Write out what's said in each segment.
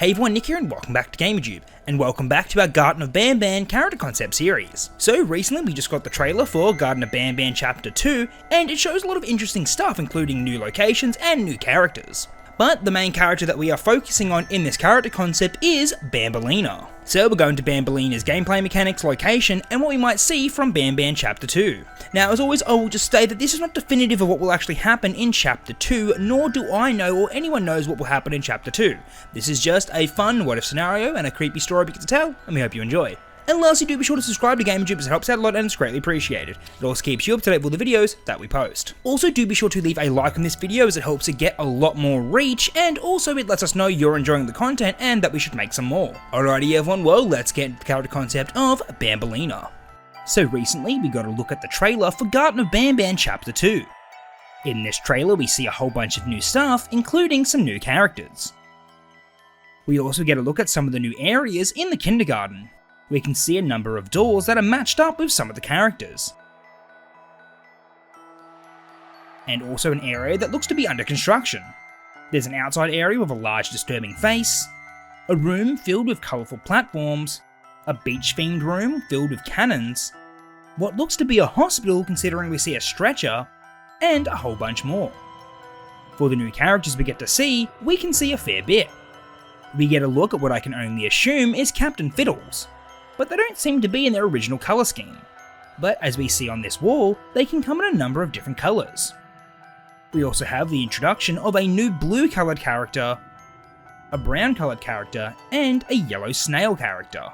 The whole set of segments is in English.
Hey everyone, Nick here and welcome back to GamerTube, and welcome back to our Garten of Banban character concept series. So recently we just got the trailer for Garten of Banban Chapter 2, and it shows a lot of interesting stuff including new locations and new characters. But the main character that we are focusing on in this character concept is Banbaleena. So we're going to Banbaleena's gameplay mechanics, location, and what we might see from Banban Chapter 2. Now as always, I will just state that this is not definitive of what will actually happen in Chapter 2, nor do I know or anyone knows what will happen in Chapter 2. This is just a fun what if scenario and a creepy story we get to tell, and we hope you enjoy. And lastly, do be sure to subscribe to GamerTube as it helps out a lot and it's greatly appreciated. It also keeps you up to date with all the videos that we post. Also do be sure to leave a like on this video as it helps it get a lot more reach, and also it lets us know you're enjoying the content and that we should make some more. Alrighty everyone, well let's get into the character concept of Banbaleena. So recently we got a look at the trailer for Garten of Banban Chapter 2. In this trailer we see a whole bunch of new stuff, including some new characters. We also get a look at some of the new areas in the kindergarten. We can see a number of doors that are matched up with some of the characters. And also an area that looks to be under construction. There's an outside area with a large disturbing face, a room filled with colourful platforms, a beach-themed room filled with cannons, what looks to be a hospital considering we see a stretcher, and a whole bunch more. For the new characters we get to see, we can see a fair bit. We get a look at what I can only assume is Captain Fiddles, but they don't seem to be in their original colour scheme. But as we see on this wall, they can come in a number of different colours. We also have the introduction of a new blue coloured character, a brown coloured character, and a yellow snail character.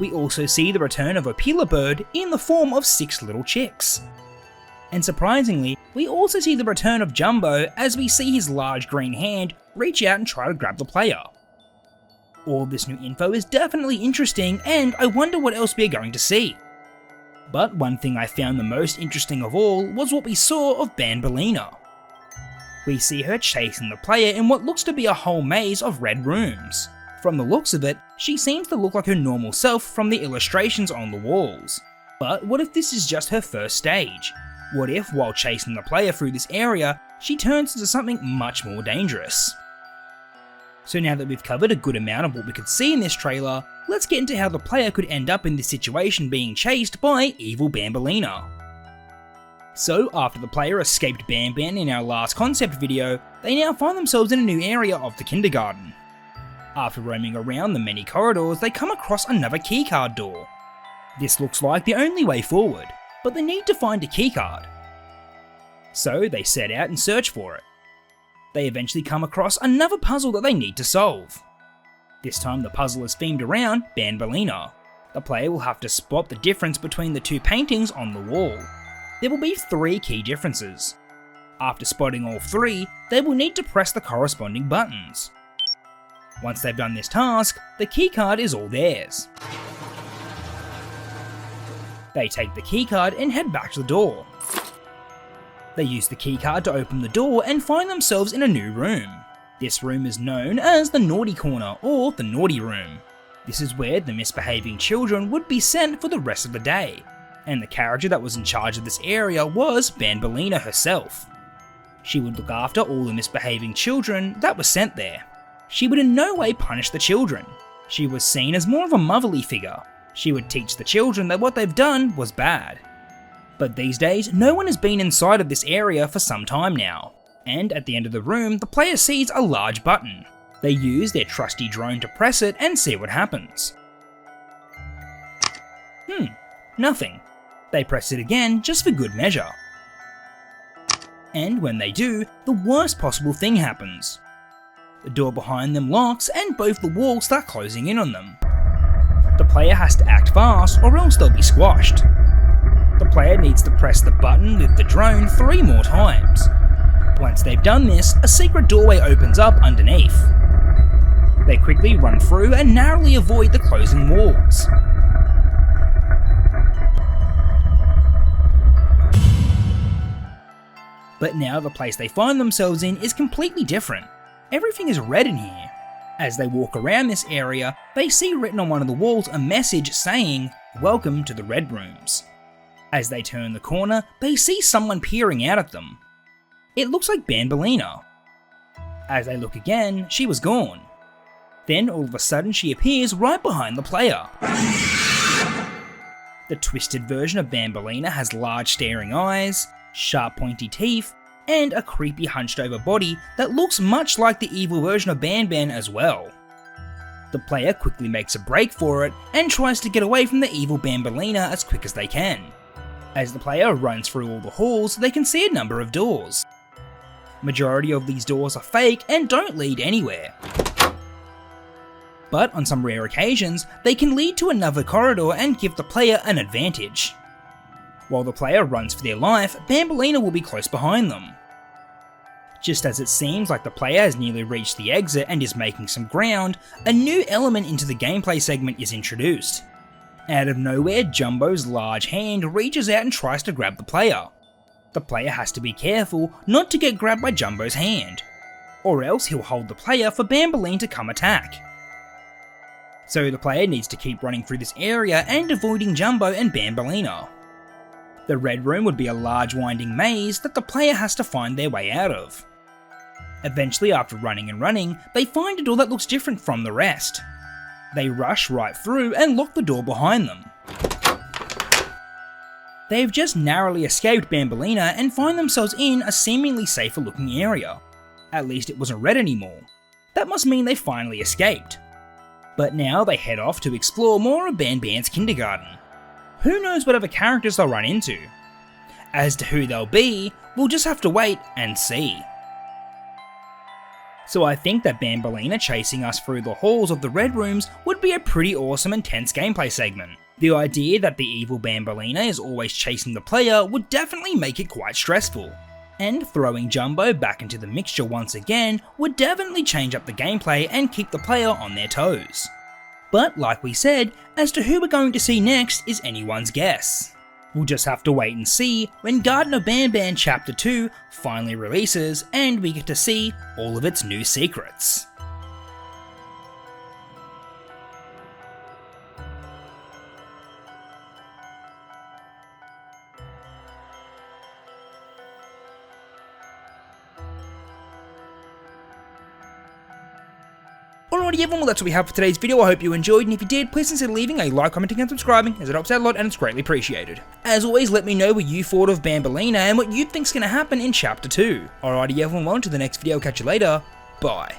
We also see the return of a peeler bird in the form of 6 little chicks. And surprisingly, we also see the return of Jumbo as we see his large green hand reach out and try to grab the player. All this new info is definitely interesting, and I wonder what else we are going to see. But one thing I found the most interesting of all was what we saw of Banbaleena. We see her chasing the player in what looks to be a whole maze of red rooms. From the looks of it, she seems to look like her normal self from the illustrations on the walls. But what if this is just her first stage? What if, while chasing the player through this area, she turns into something much more dangerous? So now that we've covered a good amount of what we could see in this trailer, let's get into how the player could end up in this situation being chased by evil Banbaleena. So after the player escaped Banban in our last concept video, they now find themselves in a new area of the kindergarten. After roaming around the many corridors, they come across another keycard door. This looks like the only way forward, but they need to find a keycard. So they set out and search for it. They eventually come across another puzzle that they need to solve. This time the puzzle is themed around Banbaleena. The player will have to spot the difference between the two paintings on the wall. There will be 3 key differences. After spotting all 3, they will need to press the corresponding buttons. Once they've done this task, the keycard is all theirs. They take the keycard and head back to the door. They use the keycard to open the door and find themselves in a new room. This room is known as the Naughty Corner or the Naughty Room. This is where the misbehaving children would be sent for the rest of the day, and the character that was in charge of this area was Banbaleena herself. She would look after all the misbehaving children that were sent there. She would in no way punish the children. She was seen as more of a motherly figure. She would teach the children that what they've done was bad. But these days, no one has been inside of this area for some time now, and at the end of the room, the player sees a large button. They use their trusty drone to press it and see what happens. Nothing. They press it again just for good measure. And when they do, the worst possible thing happens. The door behind them locks and both the walls start closing in on them. The player has to act fast or else they'll be squashed. The player needs to press the button with the drone 3 more times. Once they've done this, a secret doorway opens up underneath. They quickly run through and narrowly avoid the closing walls. But now the place they find themselves in is completely different. Everything is red in here. As they walk around this area, they see written on one of the walls a message saying, "Welcome to the Red Rooms." As they turn the corner, they see someone peering out at them. It looks like Banbaleena. As they look again, she was gone. Then all of a sudden she appears right behind the player. The twisted version of Banbaleena has large staring eyes, sharp pointy teeth, and a creepy hunched over body that looks much like the evil version of Banban as well. The player quickly makes a break for it and tries to get away from the evil Banbaleena as quick as they can. As the player runs through all the halls, they can see a number of doors. Majority of these doors are fake and don't lead anywhere. But on some rare occasions, they can lead to another corridor and give the player an advantage. While the player runs for their life, Banbaleena will be close behind them. Just as it seems like the player has nearly reached the exit and is making some ground, a new element into the gameplay segment is introduced. Out of nowhere, Jumbo's large hand reaches out and tries to grab the player. The player has to be careful not to get grabbed by Jumbo's hand, or else he'll hold the player for Banbaleena to come attack. So the player needs to keep running through this area and avoiding Jumbo and Banbaleena. The red room would be a large winding maze that the player has to find their way out of. Eventually, after running and running, they find a door that looks different from the rest. They rush right through and lock the door behind them. They've just narrowly escaped Banbaleena and find themselves in a seemingly safer looking area. At least it wasn't red anymore. That must mean they finally escaped. But now they head off to explore more of Banban's kindergarten. Who knows what other characters they'll run into? As to who they'll be, we'll just have to wait and see. So I think that Banbaleena chasing us through the halls of the red rooms would be a pretty awesome and tense gameplay segment. The idea that the evil Banbaleena is always chasing the player would definitely make it quite stressful. And throwing Jumbo back into the mixture once again would definitely change up the gameplay and keep the player on their toes. But like we said, as to who we're going to see next is anyone's guess. We'll just have to wait and see when Garten of Banban Chapter 2 finally releases and we get to see all of its new secrets. Alrighty everyone, well that's what we have for today's video. I hope you enjoyed, and if you did, please consider leaving a like, commenting and subscribing, as it helps out a lot and it's greatly appreciated. As always, let me know what you thought of Banbaleena and what you think's going to happen in Chapter 2. Alrighty everyone, well until the next video, catch you later, bye.